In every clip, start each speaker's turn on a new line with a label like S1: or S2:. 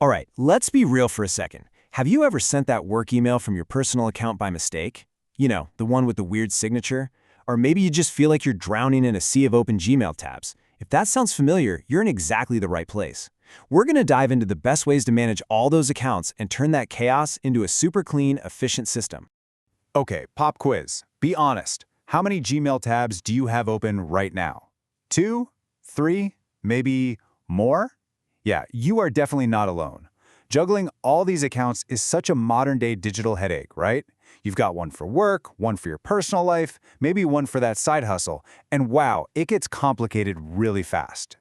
S1: All right, let's be real for a second. Have you ever sent that work email from your personal account by mistake? You know, the one with the weird signature? Or maybe you just feel like you're drowning in a sea of open Gmail tabs. If that sounds familiar, you're in exactly the right place. We're going to dive into the best ways to manage all those accounts and turn that chaos into a super clean, efficient system.
S2: Okay, pop quiz. Be honest. How many Gmail tabs do you have open right now? 2? 3? Maybe more? Yeah, you are definitely not alone. Juggling all these accounts is such a modern-day digital headache, right? You've got one for work, one for your personal life, maybe one for that side hustle, and wow, it gets complicated really fast.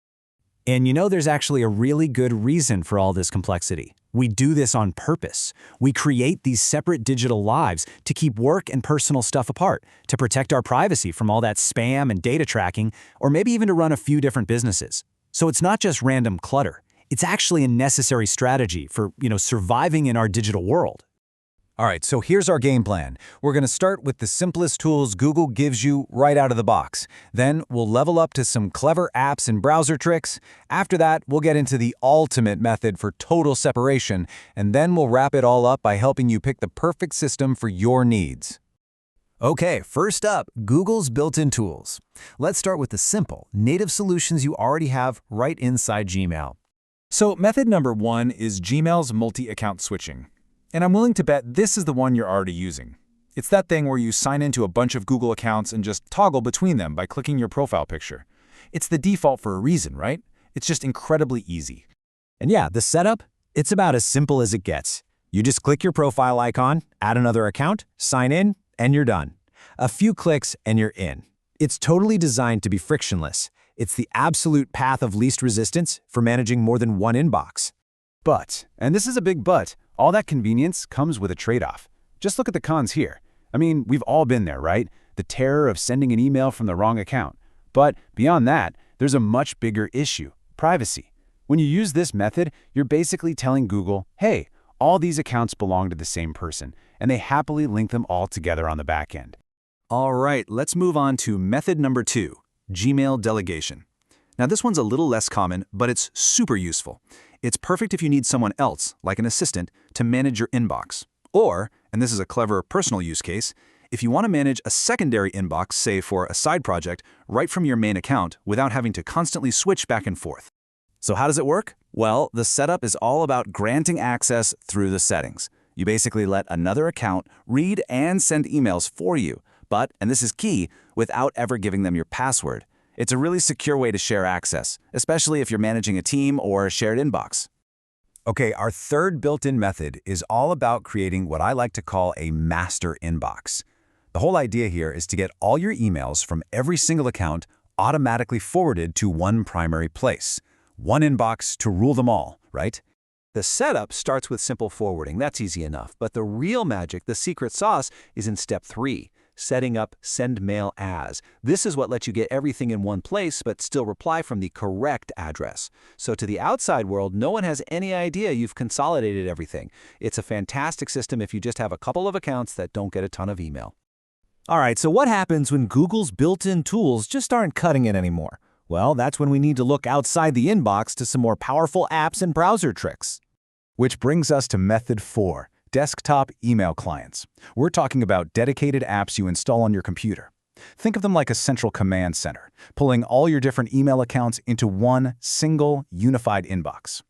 S1: And you know there's actually a really good reason for all this complexity. We do this on purpose. We create these separate digital lives to keep work and personal stuff apart, to protect our privacy from all that spam and data tracking, or maybe even to run a few different businesses. So it's not just random clutter. It's actually a necessary strategy for, surviving in our digital world.
S2: All right, so here's our game plan. We're going to start with the simplest tools Google gives you right out of the box. Then we'll level up to some clever apps and browser tricks. After that, we'll get into the ultimate method for total separation, and then we'll wrap it all up by helping you pick the perfect system for your needs. Okay, first up, Google's built-in tools. Let's start with the simple, native solutions you already have right inside Gmail. So method number 1 is Gmail's multi-account switching. And I'm willing to bet this is the one you're already using. It's that thing where you sign into a bunch of Google accounts and just toggle between them by clicking your profile picture. It's the default for a reason, right? It's just incredibly easy.
S1: And yeah, the setup, it's about as simple as it gets. You just click your profile icon, add another account, sign in, and you're done. A few clicks and you're in. It's totally designed to be frictionless. It's the absolute path of least resistance for managing more than one inbox.
S2: But, and this is a big but, all that convenience comes with a trade-off. Just look at the cons here. I mean, we've all been there, right? The terror of sending an email from the wrong account. But beyond that, there's a much bigger issue: privacy. When you use this method, you're basically telling Google, hey, all these accounts belong to the same person, and they happily link them all together on the back end. All right, let's move on to method number 2, Gmail delegation. Now this one's a little less common, but it's super useful. It's perfect if you need someone else, like an assistant, to manage your inbox. Or, and this is a clever personal use case, if you want to manage a secondary inbox, say for a side project, right from your main account without having to constantly switch back and forth. So how does it work? Well, the setup is all about granting access through the settings. You basically let another account read and send emails for you, but, and this is key, without ever giving them your password. It's a really secure way to share access, especially if you're managing a team or a shared inbox. Okay, our third built-in method is all about creating what I like to call a master inbox. The whole idea here is to get all your emails from every single account automatically forwarded to one primary place. One inbox to rule them all, right? The setup starts with simple forwarding. That's easy enough. But the real magic, the secret sauce, is in step 3. Setting up Send Mail As. This is what lets you get everything in one place but still reply from the correct address. So to the outside world, no one has any idea you've consolidated everything. It's a fantastic system if you just have a couple of accounts that don't get a ton of email.
S1: All right, so what happens when Google's built-in tools just aren't cutting it anymore? Well, that's when we need to look outside the inbox to some more powerful apps and browser tricks.
S2: Which brings us to method 4. Desktop email clients. We're talking about dedicated apps you install on your computer. Think of them like a central command center, pulling all your different email accounts into one single unified inbox.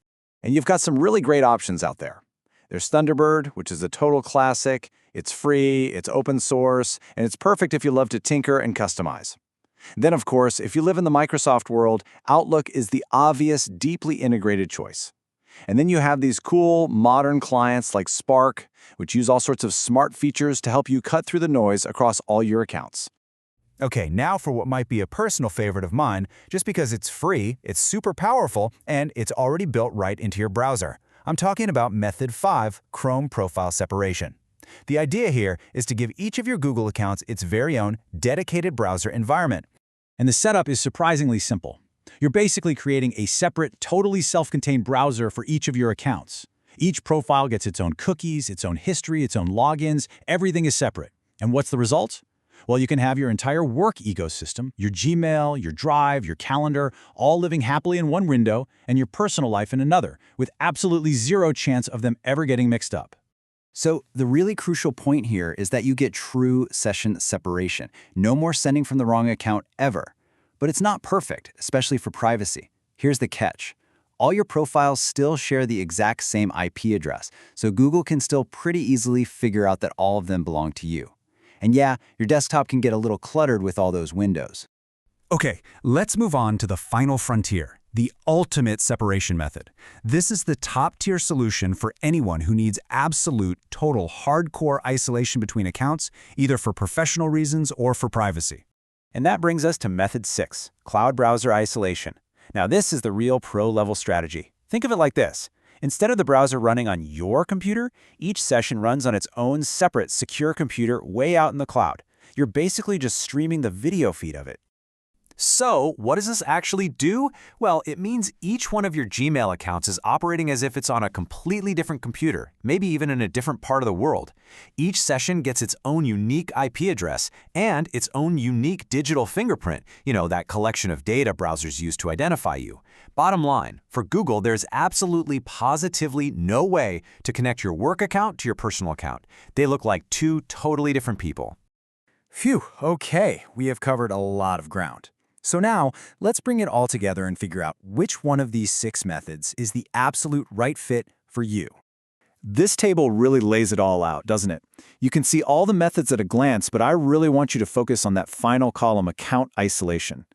S2: And you've got some really great options out there. There's Thunderbird, which is a total classic. It's free, it's open source, and it's perfect if you love to tinker and customize. Then, of course, if you live in the Microsoft world, Outlook is the obvious, deeply integrated choice. And then you have these cool, modern clients like Spark, which use all sorts of smart features to help you cut through the noise across all your accounts. Okay, now for what might be a personal favorite of mine, just because it's free, it's super powerful, and it's already built right into your browser. I'm talking about Method 5, Chrome Profile Separation. The idea here is to give each of your Google accounts its very own dedicated browser environment. And the setup is surprisingly simple. You're basically creating a separate, totally self-contained browser for each of your accounts. Each profile gets its own cookies, its own history, its own logins. Everything is separate. And what's the result?
S1: Well, you can have your entire work ecosystem, your Gmail, your Drive, your calendar, all living happily in one window, and your personal life in another, with absolutely zero chance of them ever getting mixed up.
S3: So the really crucial point here is that you get true session separation. No more sending from the wrong account ever. But it's not perfect, especially for privacy. Here's the catch. All your profiles still share the exact same IP address, so Google can still pretty easily figure out that all of them belong to you. And yeah, your desktop can get a little cluttered with all those windows.
S2: Okay, let's move on to the final frontier, the ultimate separation method. This is the top-tier solution for anyone who needs absolute, total, hardcore isolation between accounts, either for professional reasons or for privacy.
S1: And that brings us to method 6, cloud browser isolation. Now this is the real pro-level strategy. Think of it like this. Instead of the browser running on your computer, each session runs on its own separate, secure computer way out in the cloud. You're basically just streaming the video feed of it. So, what does this actually do? Well, it means each one of your Gmail accounts is operating as if it's on a completely different computer, maybe even in a different part of the world. Each session gets its own unique IP address and its own unique digital fingerprint, that collection of data browsers use to identify you. Bottom line, for Google, there's absolutely positively no way to connect your work account to your personal account. They look like two totally different people.
S3: Phew, okay, we have covered a lot of ground. So now, let's bring it all together and figure out which one of these 6 methods is the absolute right fit for you.
S2: This table really lays it all out, doesn't it? You can see all the methods at a glance, but I really want you to focus on that final column, account isolation.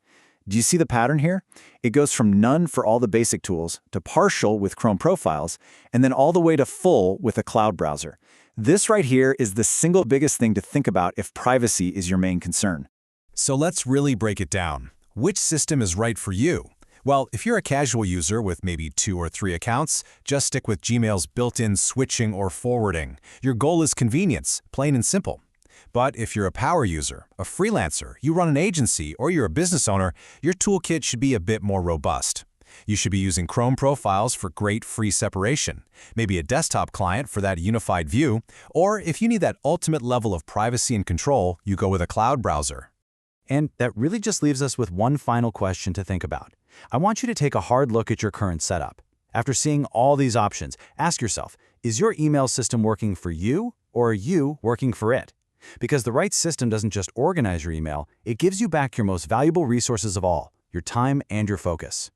S2: Do you see the pattern here? It goes from none for all the basic tools, to partial with Chrome profiles, and then all the way to full with a cloud browser. This right here is the single biggest thing to think about if privacy is your main concern.
S4: So let's really break it down. Which system is right for you? Well, if you're a casual user with maybe 2 or 3 accounts, just stick with Gmail's built-in switching or forwarding. Your goal is convenience, plain and simple. But if you're a power user, a freelancer, you run an agency, or you're a business owner, your toolkit should be a bit more robust. You should be using Chrome profiles for great free separation, maybe a desktop client for that unified view, or if you need that ultimate level of privacy and control, you go with a cloud browser.
S1: And that really just leaves us with one final question to think about. I want you to take a hard look at your current setup. After seeing all these options, ask yourself, is your email system working for you, or are you working for it? Because the right system doesn't just organize your email, it gives you back your most valuable resources of all, your time and your focus.